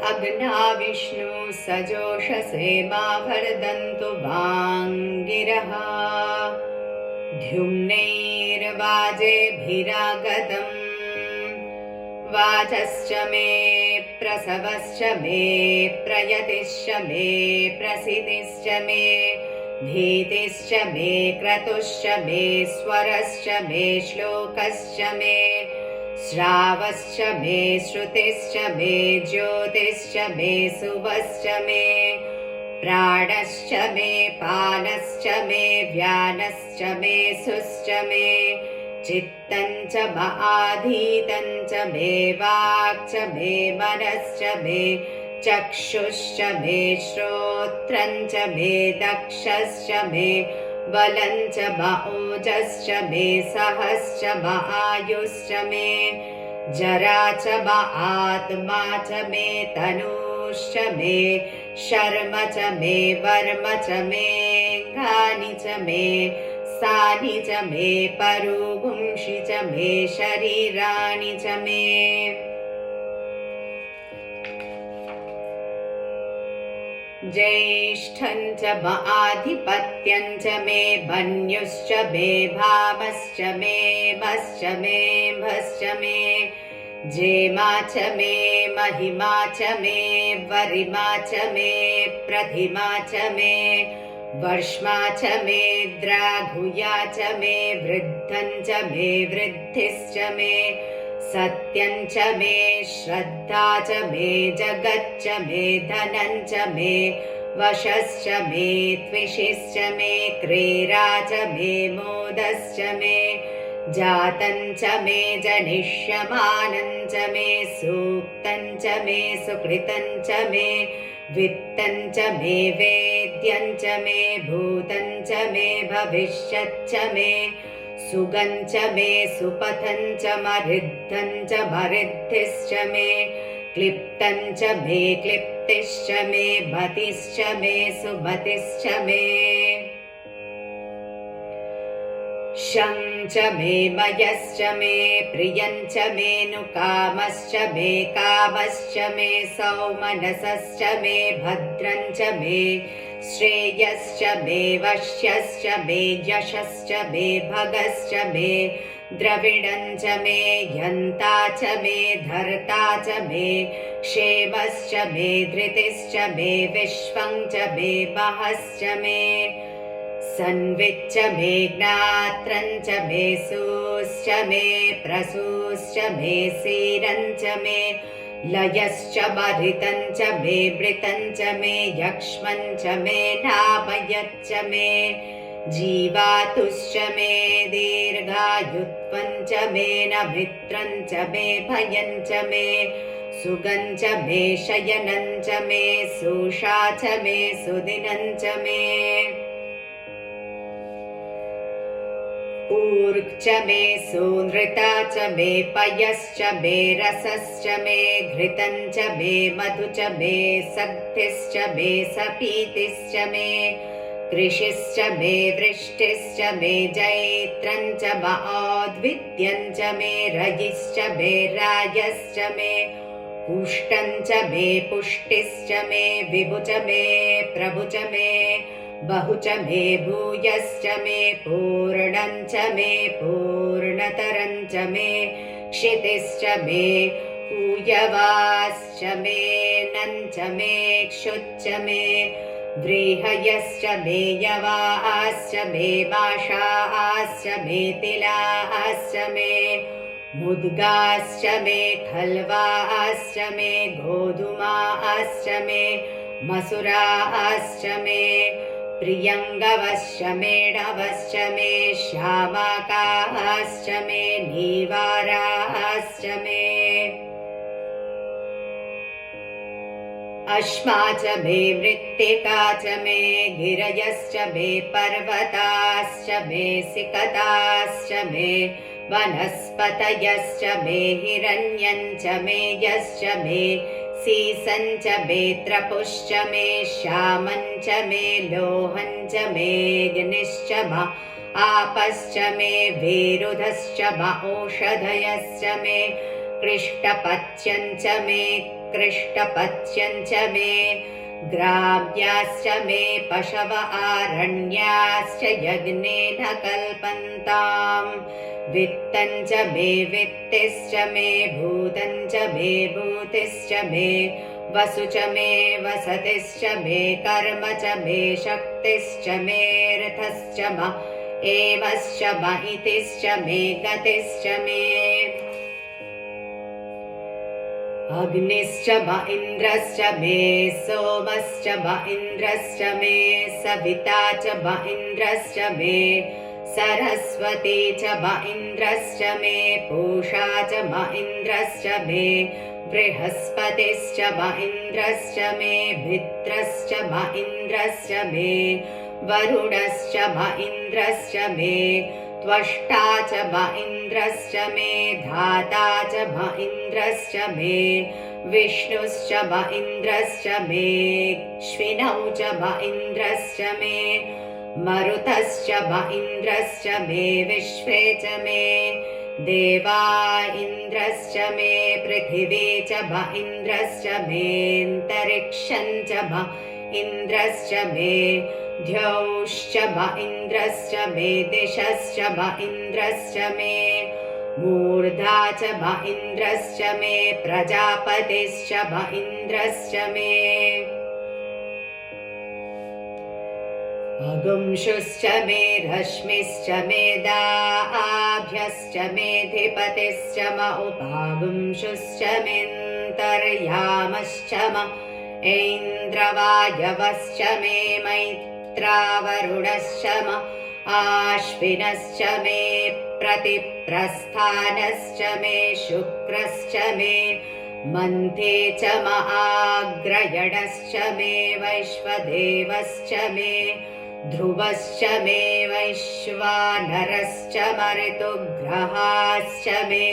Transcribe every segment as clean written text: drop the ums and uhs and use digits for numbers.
अग्ना विष्णु सजोषसे मा वर्धन्तु वाङ्गिरः द्युम्नैर्वाजेभिरागतम् वाचश्च मे प्रसवश्च मे प्रयतिश्च मे प्रसिद्धिश्च मे भीतिश्च मे क्रतुश्च मे स्वरश्च मे श्लोकश्च मे श्रावश्च मे श्रुतिश्च मे ज्योतिश्च मे सुवश्च मे प्राणश्च मे पानश्च मे व्यानश्च मे सुश्च मे चित्तं च आधीतं च मे वाक् च मे मनश्च मे चक्षुश्च मे श्रोत्रं च मे दक्षश्च मे बलं च ओजश्च मे सहश्च आयुश्च मे जरा च आत्मा च मे तनुश्च मे शर्म च मे वर्म च मे गानि च मे सानि च मे परुगुंषि च मे शरीराणि च मे ज्येष्ठं च आधिपत्यं च मे मन्युश्च मे भामश्च मे मश्च मे भश्च मे जेमा च मे महिमा च मे वरिमा च मे प्रथिमा च मे वर्ष्मा च मे द्राघुया च मे वृद्धं च मे वृद्धिश्च मे सत्यं च मे श्रद्धा च मे जगच्च मे धनं च मे वशश्च मे त्विषिश्च मे क्रीडा च मे मोदश्च मे जातं च मे जनिष्यमानं च मे सूक्तं च मे सुकृतं च मे वित्तं च मे वेद्यं च मे भूतं च मे भविष्यच्च मे सुगं च मे सुपथं च मरिद्धं च मरिद्धिश्च मे क्लिप्तं च मे क्लिप्तिश्च मे मतिश्च मे सुमतिश्च मे शं च मे मयश्च मे प्रियं च मे नुकामश्च मे कामश्च मे सौमनसश्च मे भद्रं च मे श्रेयश्च मे वश्यश्च मे यशश्च मे भगश्च मे द्रविडं च मे यन्ता च मे धर्ता च मे क्षेमश्च मे धृतिश्च मे विश्वं च मे महश्च मे संविच्च मे ज्ञात्रं च मे सूश्च मे प्रसूश्च मे सीरं च मे लयश्च मरितं च मे मृतं च मे यक्ष्मं च मे नामयच्च मे जीवातुश्च मे दीर्घायुत्वं च मे नमित्रं च मे भयं च मे सुगं च मे शयनं च मे सुषा च मे सुदिनं च मे ऊर्क् च मे सुनृता च मे पयश्च मे रसश्च मे घृतं च मे मधु च मे सक्तिश्च मे सपीतिश्च मे कृषिश्च मे वृष्टिश्च मे जैत्रं च औद्वित्यं च मे रयिश्च मे रायश्च मे पुष्टं च मे पुष्टिश्च मे विभु च मे प्रभु च मे बहु च मे भूयश्च मे पूर्णं च मे पूर्णतरं च मे क्षितिश्च मे ऊयवाश्च मे नं च मे क्षुच्च मे व्रीहयश्च मे यवाश्च मे माषाश्च मे तिलाश्च मे मुद्गाश्च मे खल्वाश्च मे गोधूमाश्च मे मसुराश्च मे प्रियङ्गवश्च मे नवश्च मे श्यामाकाश्च मे नीवाराश्च मे अश्मा च मे मृत्तिका च मे गिरयश्च मे पर्वताश्च मे सिकताश्च मे वनस्पतयश्च मे हिरण्यं च मे यश्च मे सीसं च मे त्रपुश्च मे श्यामं च मे लोहं च मे अग्निश्च आपश्च मे वेरुधश्च औषधयश्च मे कृष्टपच्यं च मे कृष्टपत्यञ्च मे ग्राव्याश्च मे पशव आरण्याश्च यज्ञेन कल्पन्ताम् वित्तञ्च मे वित्तिश्च मे भूतञ्च मे भूतिश्च मे वसु च मे वसतिश्च मे कर्म च मे शक्तिश्च मे रथश्च म एवश्च महितिश्च मे गतिश्च मे अग्निश्च म इन्द्रश्च मे सोमश्च म इन्द्रश्च मे सविता च म इन्द्रश्च मे सरस्वती च म इन्द्रश्च मे पूषा च म इन्द्रश्च मे बृहस्पतिश्च म इन्द्रश्च मे भित्रश्च म इन्द्रश्च मे वरुणश्च म इन्द्रश्च मे त्वष्टा च म इन्द्रश्च मे धाता च म इन्द्रश्च मे विष्णुश्च म इन्द्रश्च मे श्विनौ च म इन्द्रश्च मे मरुतश्च म इन्द्रश्च मे विश्वे च मे देवा इन्द्रश्च मे पृथिवी च म इन्द्रश्च मेऽन्तरिक्षं च म इन्द्रश्च मे द्यौश्च म इन्द्रश्च मे दिशश्च म इन्द्रश्च मे मूर्धा च म इन्द्रश्च मे प्रजापतिश्च म इन्द्रश्च मे अगुंशुश्च मे रश्मिश्च मे दाभ्यश्च मेऽधिपतिश्च म उपागुंशुश्च मेऽन्तर्यामश्च म ऐन्द्रवायवश्च मे मैत्रावरुणश्च म आश्विनश्च मे प्रतिप्रस्थानश्च मे शुक्रश्च मे मन्थे च म आग्रयणश्च मे वैश्वदेवश्च मे ध्रुवश्च मे वैश्वानरश्च म ऋतुग्रहाश्च मे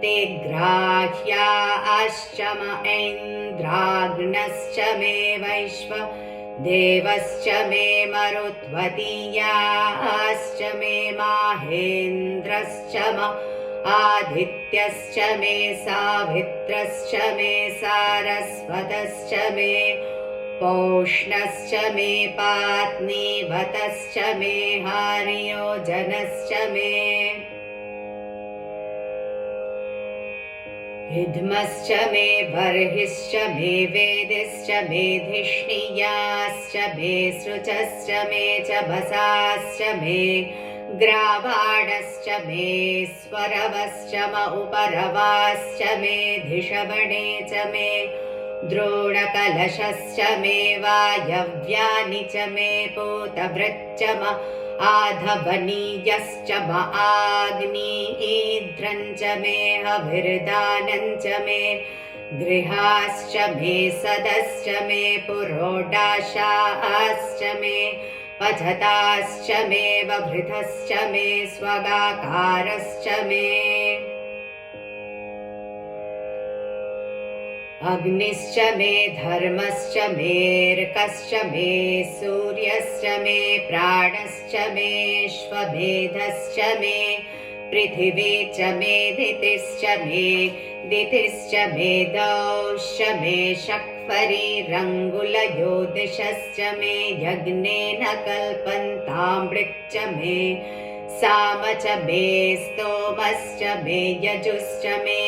ते ग्राह्याश्च म ऐन्द्राग्नश्च मे वैश्वदेवश्च मे मरुत्वतीयाश्च मे माहेन्द्रश्च म आदित्यश्च मे सावित्रश्च मे सारस्वतश्च मे पौष्णश्च मे पात्नीवतश्च मे हार्योजनश्च मे हिद्मश्च मे बर्हिश्च मे वेदिश्च मे धिष्णियाश्च मे सृचश्च मे च भसाश्च मे ग्रावाणश्च मे स्वरवश्च म उपरवाश्च मे धिषवणे च मे द्रोणकलशश्च मे वायव्यानि च मे पूतभृच्च म आधवनीयश्च म आग्नीद्रं च मे हविर्दानं च मे गृहाश्च मे सदश्च मे पुरोडाशाश्च मे पचताश्च मे वभृतश्च मे स्वगाकारश्च मे अग्निश्च मे धर्मश्च मेऽर्कश्च मे सूर्यश्च मे प्राणश्च मेऽश्वमेधश्च मे पृथिवी च मे दितिश्च मे दौश्च मे शक्फरीरङ्गुलयो दिशश्च मे यज्ञेन कल्पन्तामृक्च मे साम च मे स्तोमश्च मे यजुश्च मे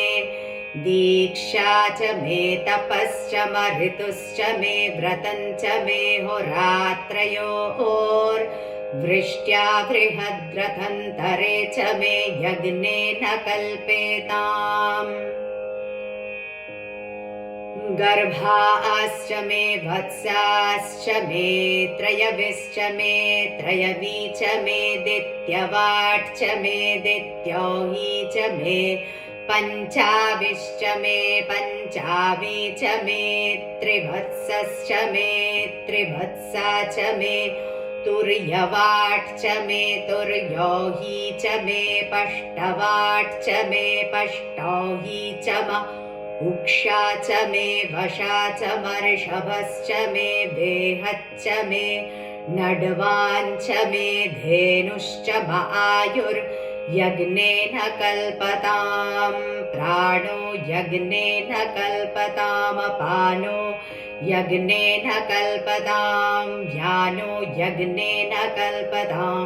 दीक्षा च मे तपश्च म ऋतुश्च मे व्रतं च मे होरात्रयोर्वृष्ट्या बृहद्रथन्तरे च मे यज्ञेन कल्पेताम् गर्भाश्च मे वत्साश्च मे त्रयविश्च मे त्रयवी च मे दित्यवाट् च मे दित्योही च मे पञ्चाविश्च मे पञ्चावी च मे त्रिवत्सश्च मे त्रिवत्सा च मे तुर्यवाट् च मे तुर्योही च मे पष्टवाट् च मे पष्टौही च म उक्षा च मे वशा च मर्षभश्च मे वेहच्च मे नड्वान् च मे धेनुश्च म आयुर् यज्ञेन कल्पतां प्राणो यज्ञेन कल्पतामपानो यज्ञेन कल्पतां व्यानो यज्ञेन कल्पतां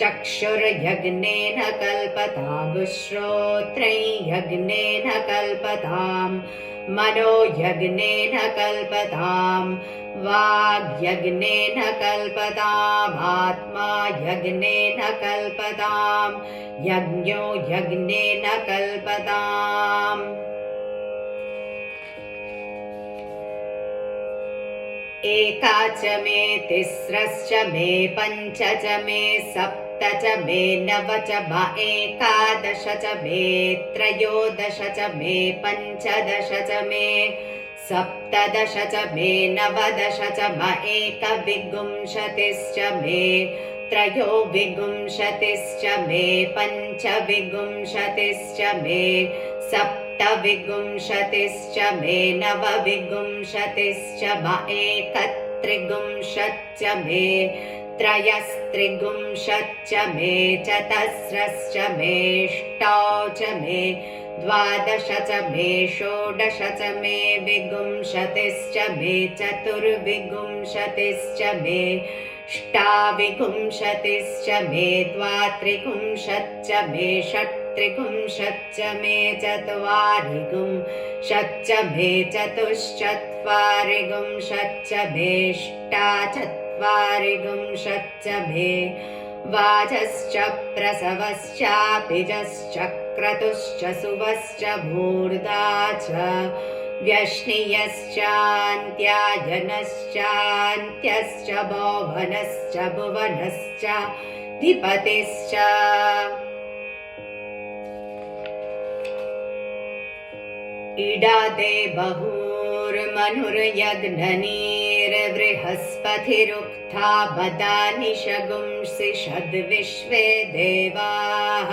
चक्षुर्यज्ञेन कल्पतागुश्रोत्रै यज्ञेन कल्पतां मनो यज्ञेन कल्पतां वाग्यज्ञेन कल्पतामात्मा यज्ञेन कल्पतां यज्ञो यज्ञेन कल्पताम् एका च मे तिस्रश्च मे पञ्च च मे सप्त च मे नव च म एकादश च मे त्रयोदश च मे पञ्चदश च मे सप्तदश च मे नवदश च म एकविंशतिश्च मे त्रयोविंशतिश्च मे पञ्चविंशतिश्च मे सप्तविंशतिश्च मे नवविंशतिश्च म एकत्रिंशच्च मे त्रयस्त्रिंशच्च मे चतस्रश्च मेऽष्टौ च मे द्वादश च मे षोडश च मे विंशतिश्च मे चतुर्विंशतिश्च मे अष्टाविंशतिश्च मे द्वात्रिंशच्च मे षट्त्रिंशच्च मे चत्वारिंशच्च मे चतुश्चत्वारिंशच्च मे अष्टाचत्वारिंशच्च मे वाजश्च प्रसवश्चापिजश्च क्रतुश्च सुवश्च मूर्धा च व्यश्नियश्चान्त्यायनश्चान्त्यश्च भुवनश्च भुवनश्च धिपतिश्च इडादे बहुर्मनुर्यज्ञनीर्बृहस्पतिरुक्था बदानि शगुंसि षद्विश्वे देवाः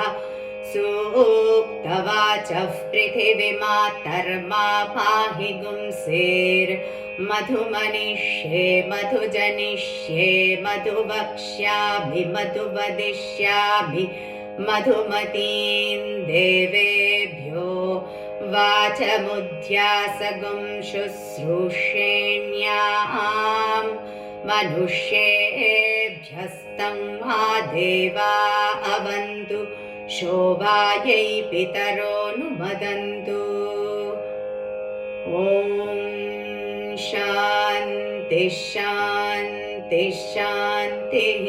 सूक्तवाचः पृथिवीमातर्मा पाहि गुंसेर्मधुमनिष्ये मधुजनिष्ये मधुवक्ष्यामि मधुवदिष्यामि मधुमतीं देवेभ्यो वाचमुद्यासगुं शुश्रूषेण्यां मनुष्येभ्यस्तं मा देवा अवन्तु शोभायै पितरोऽनुमदन्तु ॐ शान्ति शान्ति शान्तिः।